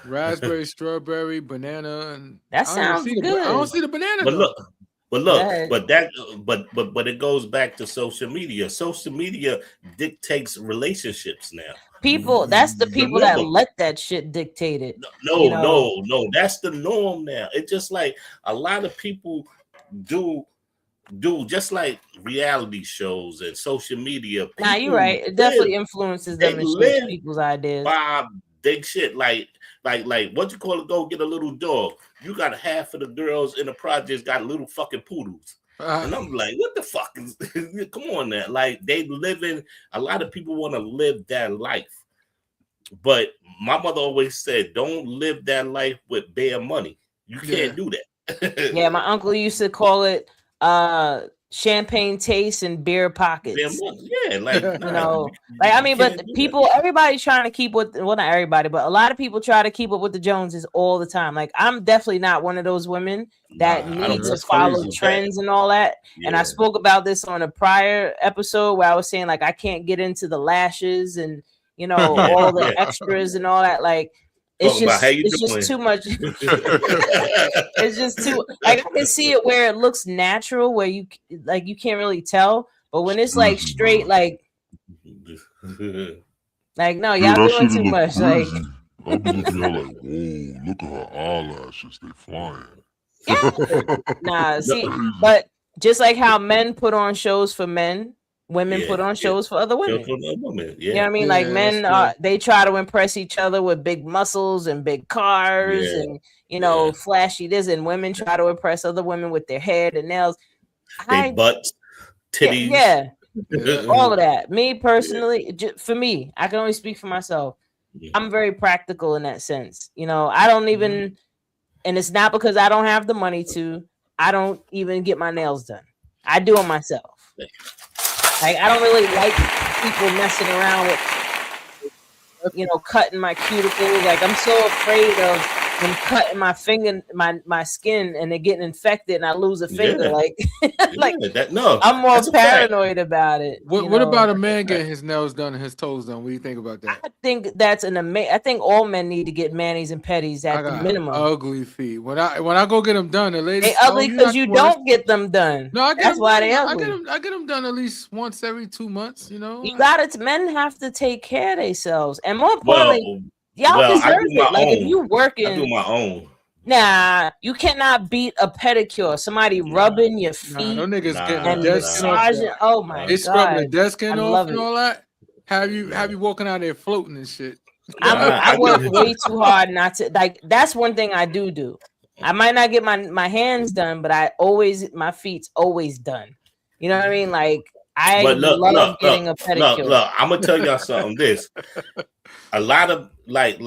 Raspberry, strawberry, banana, and that sounds good. I don't see the banana. But it goes back to social media. Social media dictates relationships now. That's the people that let that shit dictate it. No, that's the norm now. It's just like a lot of people do just like reality shows and social media. Nah, you're right. It definitely influences them and shapes people's ideas. By big shit like what you call it? Go get a little dog. You got half of the girls in the projects got little fucking poodles. And I'm like, what the fuck is come on now? Like they living, a lot of people want to live that life. But my mother always said, don't live that life with bare money. You can't do that. Yeah, my uncle used to call it champagne taste and beer pockets. Yeah, like like I mean, but everybody's trying to keep with, well, not everybody, but a lot of people try to keep up with the Joneses all the time. Like I'm definitely not one of those women that needs to follow trends and all that. Yeah. And I spoke about this on a prior episode where I was saying like I can't get into the lashes and all the extras and all that. Like it's just too much. It's just too like I can see it where it looks natural, where you can't really tell, but when it's like straight, like no, y'all doing too much. Crazy. I'll be looking at her like, whoa, look at her eyelashes, they flying. Yeah. Nah, see, but just like how men put on shows for men, women Yeah, put on yeah. shows for other women. For the woman. You know what I Yeah. mean? Like Yeah, men that's they try to impress each other with big muscles and big cars Yeah. and you know Yeah. flashy this, and women try to impress other women with their hair, their nails. They butts, Yeah, titties. yeah, Yeah. all of that. Me personally, for me, I can only speak for myself. I'm very practical in that sense. You know, I don't even, and it's not because I don't have the money to. I don't even get my nails done. I do them myself. Like I don't really like people messing around with, you know, cutting my cuticles. Like I'm so afraid of them cutting my finger, my skin, and it getting infected, and I lose a finger. Yeah. Like, like Yeah, that no. I'm more that's a fact. paranoid about it. What you what know? about a man getting his nails done and his toes done? What do you think about that? I think that's an amazing. I think all men need to get manis and petties I at the got minimum. ugly feet. When I go get them done, the ladies They ugly because you don't get them done. No, I get That's them why done. they ugly. I get them done at least once every 2 months. You know. You got it. Men have to take care of themselves, and more importantly, Well, y'all I deserve do my it. Like if own. you I do working, my own. nah, you cannot beat a pedicure. Somebody rubbing your Nah, feet them niggas Nah, getting and the dead skin off. massaging. Oh my They scrubbing the god, dead skin I off love and it. all that. Have you walking out there floating and shit? I work way too hard not to like. That's one thing I do. I might not get my hands done, but my feet's always done. You know what I mean? Like I love getting a pedicure. Look, I'm gonna tell y'all something. This a lot of like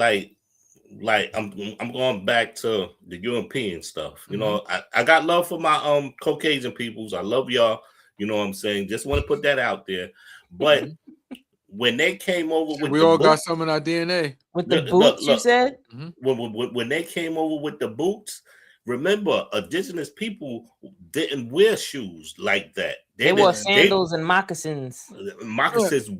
I'm going back to the European stuff. You know, I got love for my Caucasian peoples. I love y'all. You know what I'm saying? Just want to put that out there. But when they came over with We all got some in our DNA. With the boots, you said? When they came over with the boots, remember, indigenous people didn't wear shoes like that. They wore sandals and moccasins. Moccasins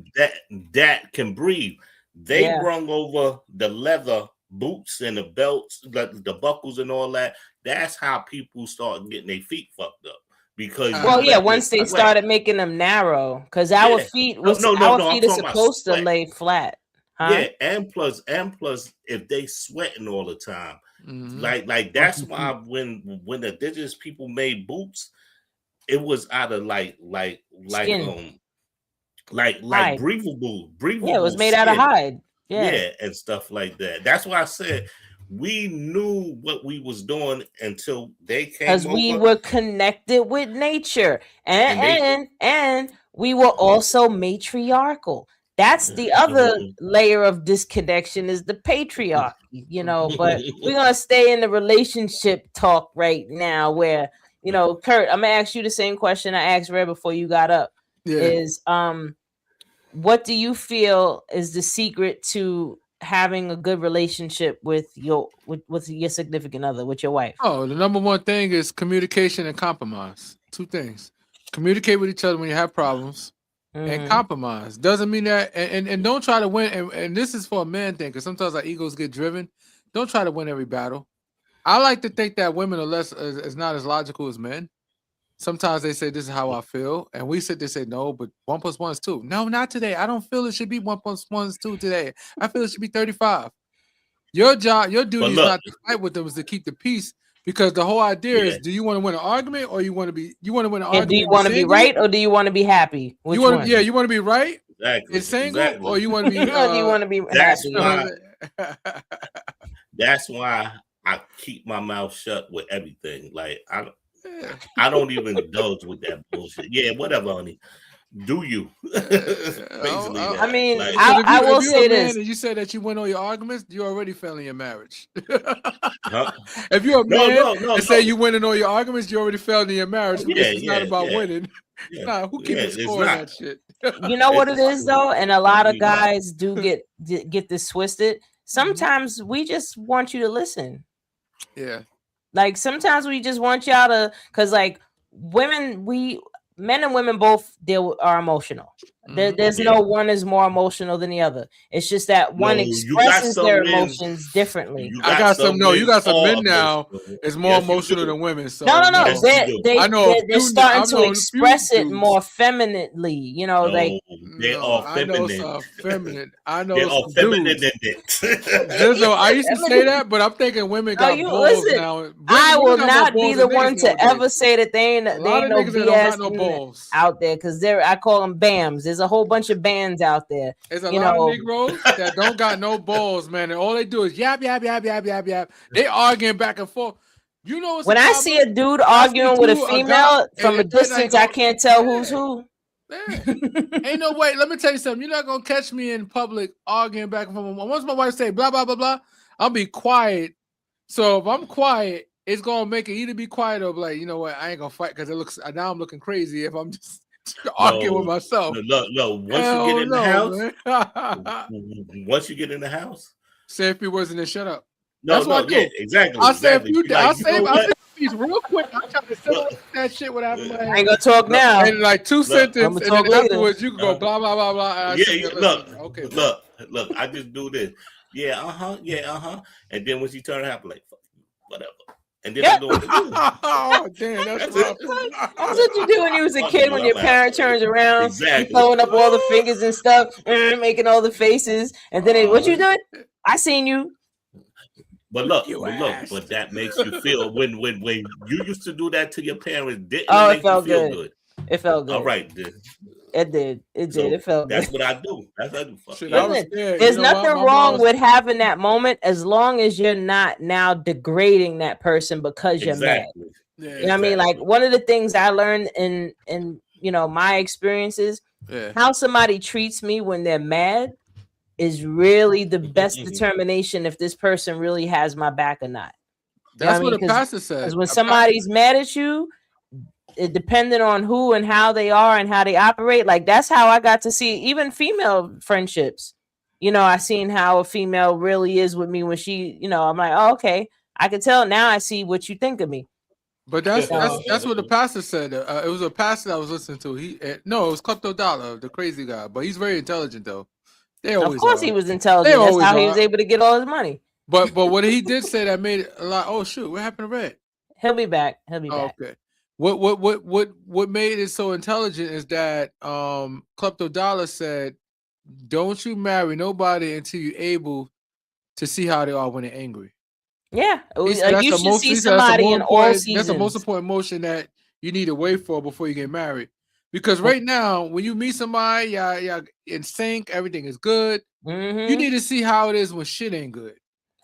that can breathe. They brung over the leather boots and the belts, the buckles and all that. That's how people start getting their feet fucked up. Because once they started making them narrow, because our feet are supposed to lay flat. Huh? Yeah, and plus, if they sweating all the time, like that's why when the indigenous people made boots, it was out of like breathable. Yeah, it was made out of hide. Yeah, and stuff like that. That's why I said we knew what we was doing until they came. Because we were connected with nature, and we were also matriarchal. That's the other layer of disconnection is the patriarchy, you know. But we're gonna stay in the relationship talk right now, where you know, Kurt, I'm gonna ask you the same question I asked Red before you got up. Is what do you feel is the secret to having a good relationship with your significant other, with your wife? Oh, the number one thing is communication and compromise. Two things. Communicate with each other when you have problems and compromise. Doesn't mean that and don't try to win. And this is for a man thing, because sometimes our egos get driven. Don't try to win every battle. I like to think that women are is not as logical as men. Sometimes they say this is how I feel, and we sit there and say no, but 1 + 1 is 2. No, not today. I don't feel it should be 1 + 1 is 2 today. I feel it should be 35. Your job, your duty is not to fight with them, is to keep the peace, because the whole idea is: do you want to win an argument, or you want to win an argument? Do you want to be right, or do you want to be happy? You want to be right. Exactly. Single, or you want to be? Do you want to be happy? That's why I keep my mouth shut with everything. Like I don't even indulge with that bullshit. Yeah, whatever, honey. Do you? I mean, like, I will say this. You said that you win all your arguments, you already failing your marriage. Huh? If you're a man and say you winning all your arguments, you already failed in your marriage. It's not about winning. Nah, who keeps score that shit? You know what it is though, and a lot of guys do get this twisted. Sometimes we just want you to listen. Yeah. Like sometimes we just want y'all to, because like men and women both are emotional. There's no one is more emotional than the other. It's just that one No, you got expresses some their men- emotions differently. I got some. No, you got some are men now. emotional. It's more Yes, you emotional do. than women. So No. Yes, you do. I know a They're few- starting I to know a few express it dudes. more femininely. You know, like No, they No, are I know feminine. some feminine. I They know are some feminine dudes. than it. Zizzo, I used to say that, but I'm thinking women No, got you balls listen. now. I Women will got more not be balls the than one niggas to nowadays. ever say that they ain't A lot of no niggas that don't got BS no balls. out there because I call them BAMs. There's a whole bunch of bands out there. There's a You lot know, of Negroes that don't got no balls, man, and all they do is yap, yap, yap, yap, yap, yap. They arguing back and forth. You know what's when the I problem? see a dude I arguing see with a two, a female guy, from a and then distance, I I go, can't tell who's yeah. who. Yeah. Ain't no way. Let me tell you something. You're not gonna catch me in public arguing back and forth. Once my wife say blah blah blah blah, I'll be quiet. So if I'm quiet, it's gonna make it either be quiet or be like, you know what, I ain't gonna fight because it looks now I'm looking crazy if I'm just arguing with myself. No. Once Hell you get in the no, house, once you get in the house, say a few words and then shut up. no, That's what I yeah, do. exactly. I say a exactly. few. Be like, I you say know I what? say these real quick. I try to separate that shit without my I ain't gonna talk now. and like two sentences, I'ma and talk then later. afterwards you can go blah blah blah blah. And I Yeah, sit there look, listening. Okay, bro. look. I just do this. Yeah, and then when she turn around, I'm like, fuck you, whatever. And then I go. Oh damn, that's rough. That's what you do when you was a Fuck kid. you, When I'm your out. parent turns around, Exactly. you throwing up all the fingers and stuff, making all the faces, and then what you doing? I seen you. But that makes you feel when you used to do that to your parents, didn't Oh, it it make you felt feel good. good? It felt good. All right, then. It did. It So did. It felt that's good. what I do. That's what I do. Fuck Shit, yeah. I was Listen, scared. there's You know nothing what? My wrong mom with having that moment as long as you're not now degrading that person because you're mad. Exactly. Yeah, You know what I mean? Like one of the things I learned in my experiences, yeah. how somebody treats me when they're mad is really the best determination if this person really has my back or not. That's what I what mean? the pastor said. Because when somebody's mad at you, it depending on who and how they are and how they operate, like that's how I got to see even female friendships. I seen how a female really is with me when she, I'm like, oh, okay, I can tell now. I see what you think of me. But that's what the pastor said. It was a pastor I was listening to. It was Klepto Dollar, the crazy guy. But he's very intelligent though. Of course, he was intelligent. That's how he was able to get all his money. But what he did say that made it a lot. Oh shoot, what happened to Red? He'll be back. He'll be back. Okay. What made it so intelligent is that Klepto Dollar said, "Don't you marry nobody until you're able to see how they are when they're angry." Yeah, you should see somebody in all seasons. That's the most important emotion that you need to wait for before you get married. Because right now, when you meet somebody, y'all in sync, everything is good. Mm-hmm. You need to see how it is when shit ain't good,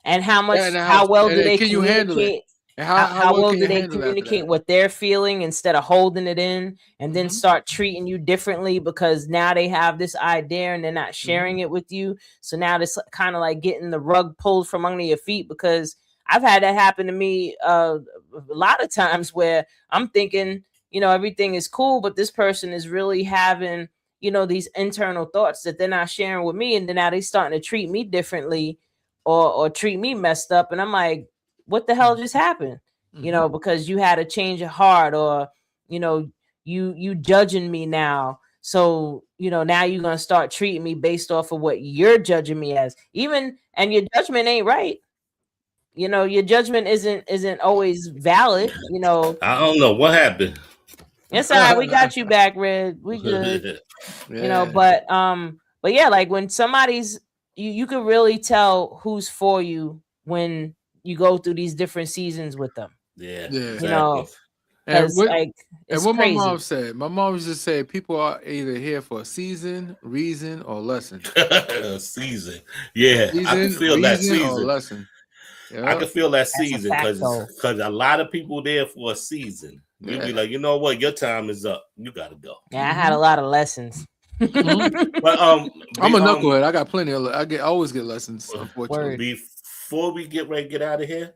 and how well do they can you handle it? And how well do they communicate what they're feeling instead of holding it in and then start treating you differently because now they have this idea and they're not sharing it with you. So now it's kind of like getting the rug pulled from under your feet, because I've had that happen to me a lot of times where I'm thinking, everything is cool, but this person is really having, these internal thoughts that they're not sharing with me. And then now they're starting to treat me differently or treat me messed up. And I'm like, what the hell just happened? Because you had a change of heart, or, you judging me now. So, now you're going to start treating me based off of what you're judging me as, and your judgment ain't right. Your judgment isn't always valid. I don't know what happened. It's all right. We got you back, Red. We good. But yeah, like when somebody's, you can really tell who's for you when you go through these different seasons with them. Yeah. Exactly. And what crazy. my mom said, used to say, people are either here for a season, reason, or lesson. Season. Yeah. I can feel that season. Or lesson. Yep. I can feel that season because a lot of people there for a season. You'll be like, you know what, your time is up. You gotta go. Yeah, I had a lot of lessons. But I'm a knucklehead. I got plenty of. I always get lessons. Unfortunately, before we get ready to get out of here,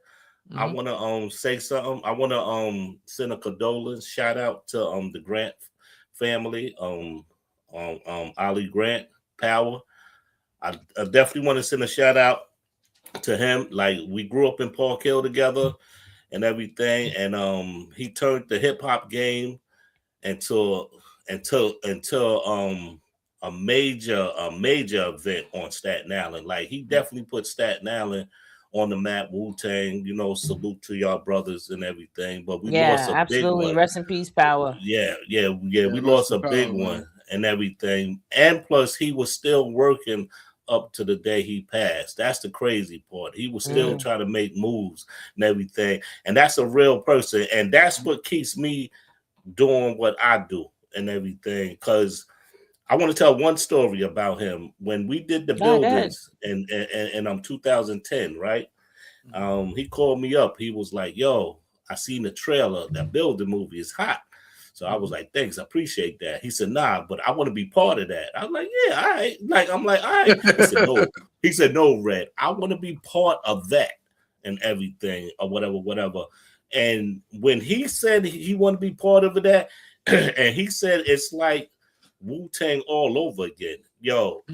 I want to say something. I want to send a condolence shout out to the Grant family. Ali Grant Power. I definitely want to send a shout out to him. Like, we grew up in Park Hill together and everything, and he turned the hip hop game into a major event on Staten Island. Like he definitely put Staten Island on the map. Wu-Tang, you know, salute to y'all brothers and everything. But we lost a big absolutely. one. Rest in peace, Power. Yeah. We rest lost a in big power, one man. and everything. And plus, he was still working up to the day he passed. That's the crazy part. He was still trying to make moves and everything. And that's a real person. And that's what keeps me doing what I do and everything. Because I want to tell one story about him. When we did the buildings in 2010, right? He called me up. He was like, yo, I seen the trailer. That building movie is hot. So I was like, thanks, I appreciate that. He said, nah, but I want to be part of that. I was like, yeah, all right. I'm like, all right. He said, no. He said, no, Red, I want to be part of that and everything or whatever. And when he said he want to be part of that, and he said it's like Wu-Tang all over again. Yo,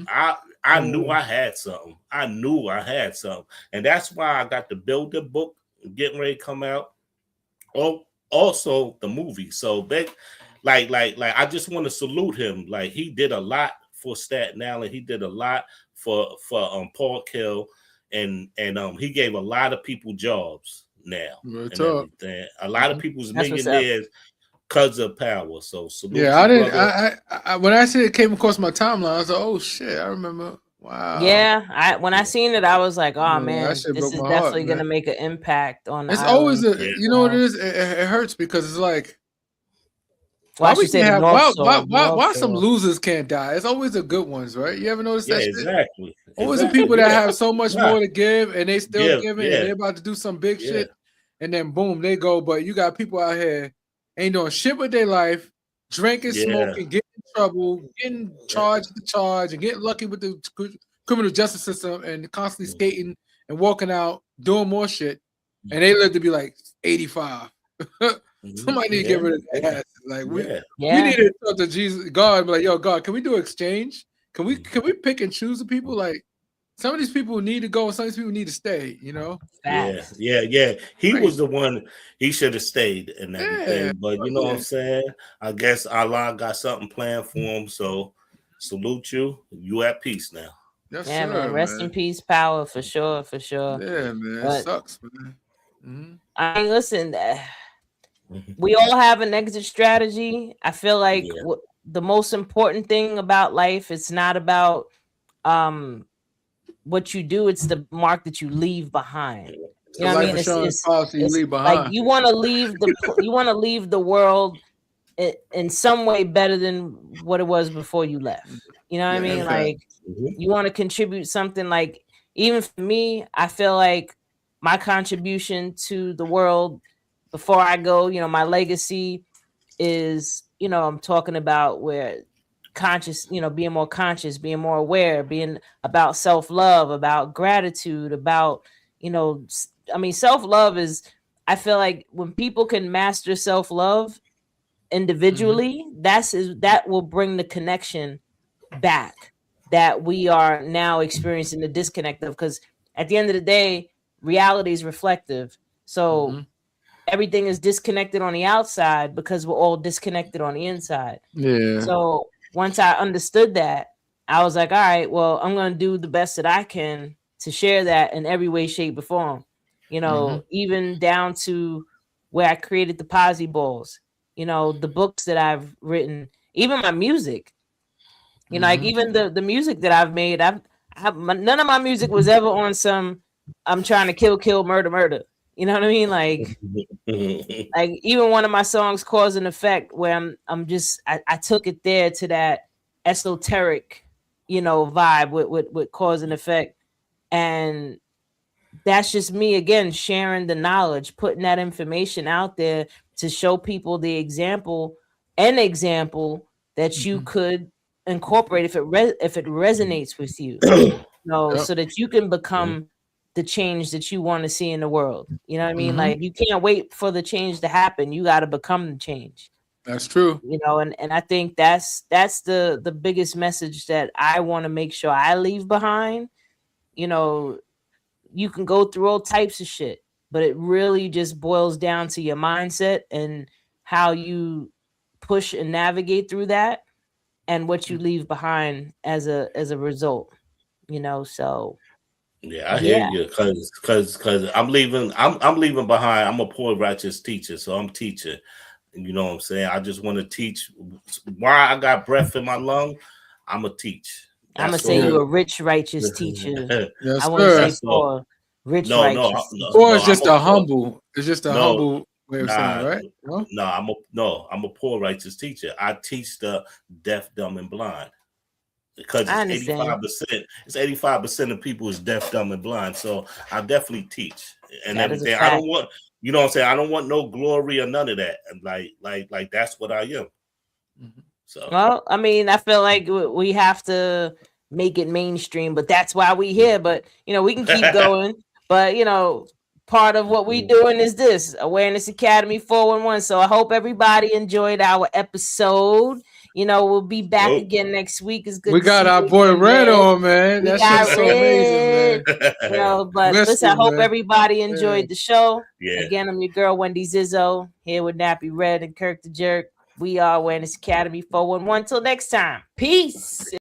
I knew I had something. And that's why I got the Builder book getting ready to come out. Oh, also the movie. So like I just want to salute him. Like he did a lot for Staten Island. He did a lot for Park Hill, and he gave a lot of people jobs now. And everything. A lot of people's millionaires because of Power. So salute. Yeah, I didn't. I when I said it came across my timeline, I was like, oh shit, I remember. Wow. Yeah, when I seen it, I was like, oh man, that shit this broke is my definitely heart, gonna man. make an impact on. It's the always island. you know what it is. It hurts because it's like, Well, why some losers can't die? It's always the good ones, right? You ever notice that? Exactly. Always the people that have so much more to give and they still giving and they're about to do some big shit, and then boom, they go. But you got people out here ain't doing shit with their life, drinking, smoking, getting in trouble, getting charged the charge, and getting lucky with the criminal justice system, and constantly skating and walking out doing more shit, and they live to be like 85. Somebody need to get rid of that ass. Like we need to talk to Jesus, God, and be like, yo, God, can we do exchange? Can we pick and choose the people? Like some of these people need to go, and some of these people need to stay. You know? Yeah. He was the one. He should have stayed and everything. But you know what I'm saying? I guess Allah got something planned for him. So salute you. You at peace now. Yes, man. Rest in peace, Power, for sure. Yeah, man. It sucks, man. Mm-hmm. I mean, listen. We all have an exit strategy. I feel like the most important thing about life, it's not about what you do, it's the mark that you leave behind. You know what I mean? It's leave behind. Like you want to leave the world in some way better than what it was before you left. You know what I mean? Like you want to contribute something. Like even for me, I feel like my contribution to the world before I go, you know, my legacy is, you know, I'm talking about where conscious, you know, being more conscious, being more aware, being about self-love, about gratitude, about, you know, I mean, self-love is, I feel like when people can master self-love individually, that will bring the connection back that we are now experiencing the disconnect of, because at the end of the day, reality is reflective. So everything is disconnected on the outside because we're all disconnected on the inside. Yeah. So once I understood that, I was like, all right, well, I'm going to do the best that I can to share that in every way, shape, or form. You know, even down to where I created the Posse Balls, you know, the books that I've written, even my music, you know, like even the music that I've made, none of my music was ever on some, I'm trying to kill, murder. You know what I mean? Like even one of my songs, Cause and Effect, where I took it there to that esoteric, you know, vibe with Cause and Effect. And that's just me, again, sharing the knowledge, putting that information out there to show people the example that you could incorporate if it resonates with you, you know, so that you can become the change that you want to see in the world. You know what I mean? Like you can't wait for the change to happen. You got to become the change. That's true. You know, and I think that's the biggest message that I want to make sure I leave behind. You know, you can go through all types of shit, but it really just boils down to your mindset and how you push and navigate through that. and what you leave behind as a result. So Yeah, I hear you, cause I'm leaving. I'm leaving behind. I'm a poor righteous teacher, so I'm teaching. You know what I'm saying? I just want to teach. Why I got breath in my lung, I'm a teach. I'm gonna That's say all. you a rich righteous teacher. Yes, I wouldn't say sir. That's all. poor, rich No, righteous. Poor no, is just I'm a a poor. humble. It's just a No, humble way of saying nah, it, right? No? I'm a poor righteous teacher. I teach the deaf, dumb, and blind because I it's understand. 85%. It's 85% of people is deaf, dumb, and blind. So I definitely teach and That is a everything. I fact. don't want, you know what I'm saying? I don't want no glory or none of that. Like that's what I am. Mhm. So Well, I mean, I feel like we have to make it mainstream, but that's why we here. But we can keep going. But part of what we doing is this Awareness Academy 411. So I hope everybody enjoyed our episode. We'll be back Nope. again next week. It's good We to got see our you boy again, Red Red. on, man. We That got shit's so amazing, man. Red. But Missed listen, I him, hope man. everybody enjoyed Yeah. the show. Yeah. Again, I'm your girl, Wendy Zizzo, here with Nappy Red and Kirk the Jerk. We are Awareness Academy 411. Till next time. Peace.